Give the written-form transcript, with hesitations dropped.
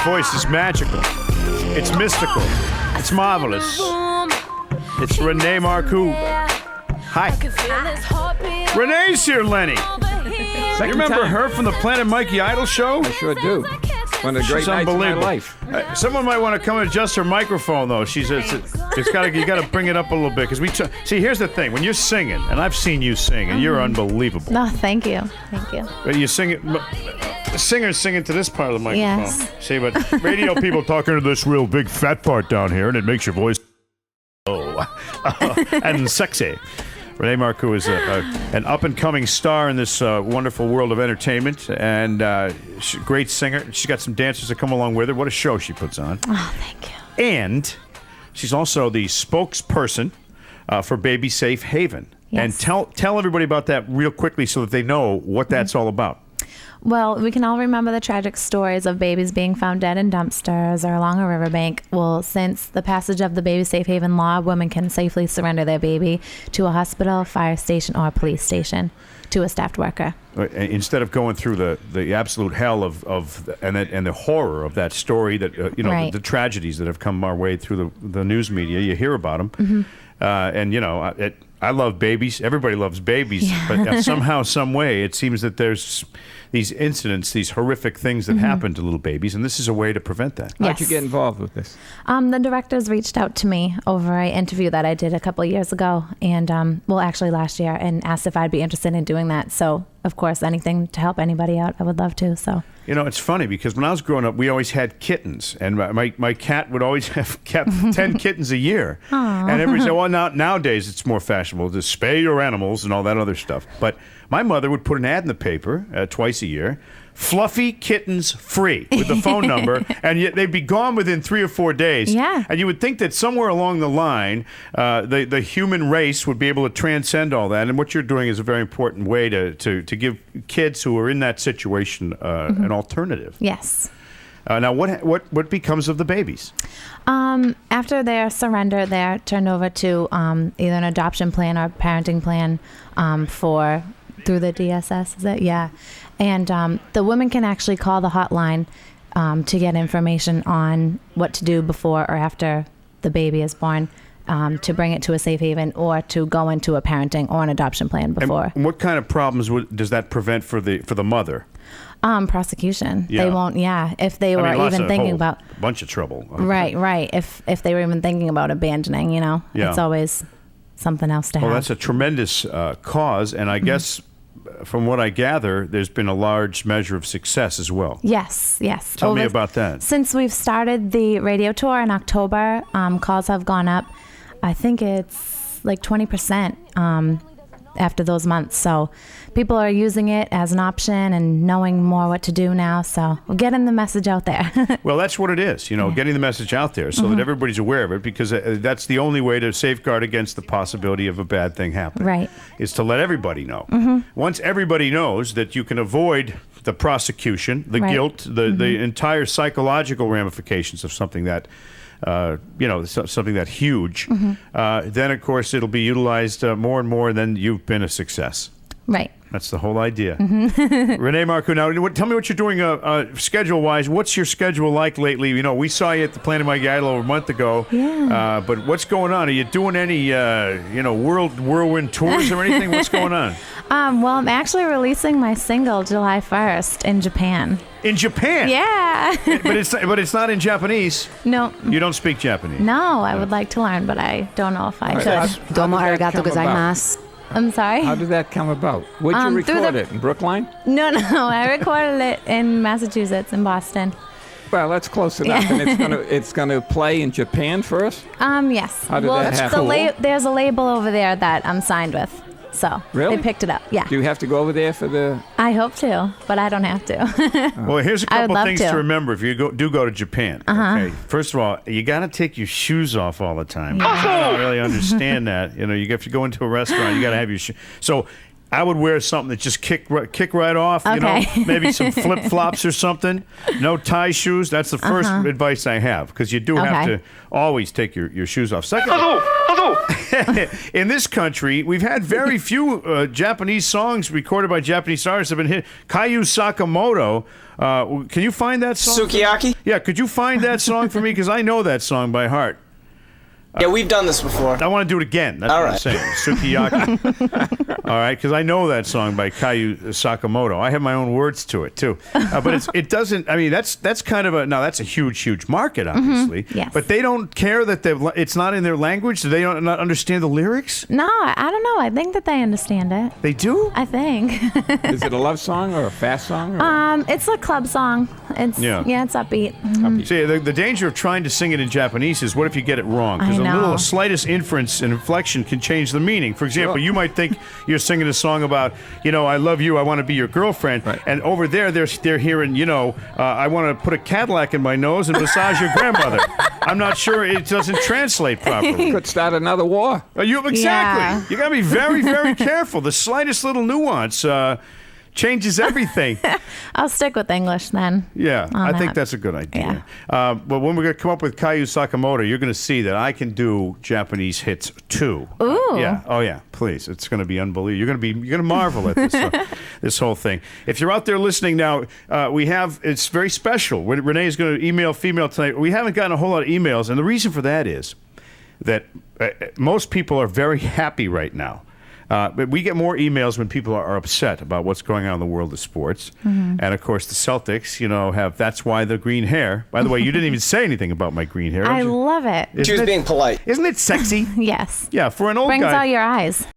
voice is magical. It's mystical. It's marvelous. It's Renee Marcou. Hi. Renee's here, Lenny. You remember her from the Planet Mikey Idol show? I sure do. One of the great nights of my life. Someone might want to come and adjust her microphone, though. You got to bring it up a little bit because see. Here's the thing: when you're singing, and I've seen you sing, and you're unbelievable. No, thank you. You sing it. The singer's singing to this part of the microphone. Yes. See, but radio people talking to this real big fat part down here, and it makes your voice and sexy. Renee Marcou is an up-and-coming star in this wonderful world of entertainment, and great singer. She's got some dancers that come along with her. What a show she puts on. Oh, thank you. And she's also the spokesperson for Baby Safe Haven. Yes. And tell everybody about that real quickly so that they know what that's all about. Well, we can all remember the tragic stories of babies being found dead in dumpsters or along a riverbank. Well, since the passage of the Baby Safe Haven law, women can safely surrender their baby to a hospital, fire station, or a police station to a staffed worker. Instead of going through the absolute hell of and the horror of that story, that Right. the tragedies that have come our way through the news media, you hear about them, and I love babies. Everybody loves babies, but somehow, some way, it seems that there's these incidents, these horrific things that happen to little babies, and this is a way to prevent that. How'd you get involved with this? The directors reached out to me over an interview that I did a couple of years ago, and actually last year, and asked if I'd be interested in doing that. So, of course, anything to help anybody out, I would love to. So. It's funny because when I was growing up, we always had kittens, and my cat would always have kept 10 kittens a year. Aww. And everybody said, well, nowadays it's more fashionable to spay your animals and all that other stuff. But my mother would put an ad in the paper twice a year, fluffy kittens free, with the phone number, and yet they'd be gone within 3 or 4 days. Yeah. And you would think that somewhere along the line, the human race would be able to transcend all that. And what you're doing is a very important way to give kids who are in that situation an alternative. Yes. Now, what becomes of the babies? After they're surrendered, they're turned over to either an adoption plan or parenting plan through the DSS, is it? Yeah. And the women can actually call the hotline to get information on what to do before or after the baby is born, to bring it to a safe haven or to go into a parenting or an adoption plan before. And what kind of problems does that prevent for the mother? Prosecution. Yeah. They won't, if they were even thinking about... bunch of trouble. Right. If they were even thinking about abandoning, it's always something else to have. Well, that's a tremendous cause, and I guess... From what I gather, there's been a large measure of success as well. Yes. Tell me about that. Since we've started the radio tour in October, calls have gone up. I think it's like 20% after those months. So people are using it as an option and knowing more what to do now. So we're getting the message out there. Well, that's what it is, getting the message out there so that everybody's aware of it, because that's the only way to safeguard against the possibility of a bad thing happening. Right. Is to let everybody know. Once everybody knows that you can avoid the prosecution, the guilt, the entire psychological ramifications of something that something that huge, then of course it'll be utilized more and more, and then you've been a success. Right. That's the whole idea. Renee Marcou, now tell me what you're doing schedule-wise. What's your schedule like lately? We saw you at the Planet Mikey Idol over a month ago. Yeah. But what's going on? Are you doing any whirlwind tours or anything? What's going on? Well, I'm actually releasing my single July 1st in Japan. In Japan? Yeah. But it's not in Japanese. No. You don't speak Japanese. No, I would like to learn, but I don't know if I could. Domo arigato gozaimasu. I'm sorry? How did that come about? Where'd you record it? In Brookline? No. I recorded it in Massachusetts, in Boston. Well, that's close enough. Yeah. And it's gonna play in Japan first? Yes. How did that happen? There's a label over there that I'm signed with. So really? They picked it up. Yeah. Do you have to go over there for the... I hope to, but I don't have to. Well, here's a couple things to to remember if you do go to Japan. Okay. First of all, you got to take your shoes off all the time. I don't really understand that. If you go into a restaurant, you got to have your shoes. So I would wear something that just kick right off. Okay. Maybe some flip flops or something. No tie shoes. That's the first advice I have, because you do have to always take your shoes off. Second, in this country, we've had very few Japanese songs recorded by Japanese artists have been hit. Kayu Sakamoto. Can you find that song? Sukiyaki? Yeah, could you find that song for me? Because I know that song by heart. Yeah, we've done this before. I want to do it again. That's All what I'm right. saying. Sukiyaki. All right, because I know that song by Kayu Sakamoto. I have my own words to it, too. But it doesn't, I mean, that's kind of now that's a huge market, obviously. Yes. But they don't care that it's not in their language? Do they not understand the lyrics? No, I don't know. I think that they understand it. They do? I think. Is it a love song or a fast song? Or? It's a club song. It's it's upbeat. See, the danger of trying to sing it in Japanese is what if you get it wrong? Because I a know. little slightest inference and inflection can change the meaning. For example, Sure. you might think you're singing a song about, I love you, I want to be your girlfriend. Right. And over there, they're hearing, I want to put a Cadillac in my nose and massage your grandmother. I'm not sure it doesn't translate properly. Could start another war. Exactly. Yeah. You got to be very, very careful. The slightest little nuance changes everything. I'll stick with English then. Yeah, I think that. that's a good idea. But when we're going to come up with Kayu Sakamoto, you're going to see that I can do Japanese hits too. Ooh. Yeah. Oh yeah. Please, it's going to be unbelievable. You're going to marvel at this this whole thing. If you're out there listening now, it's very special. Renee is going to email female tonight. We haven't gotten a whole lot of emails, and the reason for that is that most people are very happy right now. But we get more emails when people are upset about what's going on in the world of sports. And, of course, the Celtics, that's why the green hair. By the way, you didn't even say anything about my green hair. I did you? love it. She was being polite. Isn't it sexy? Yes. Yeah, for an old Brings guy. out your eyes.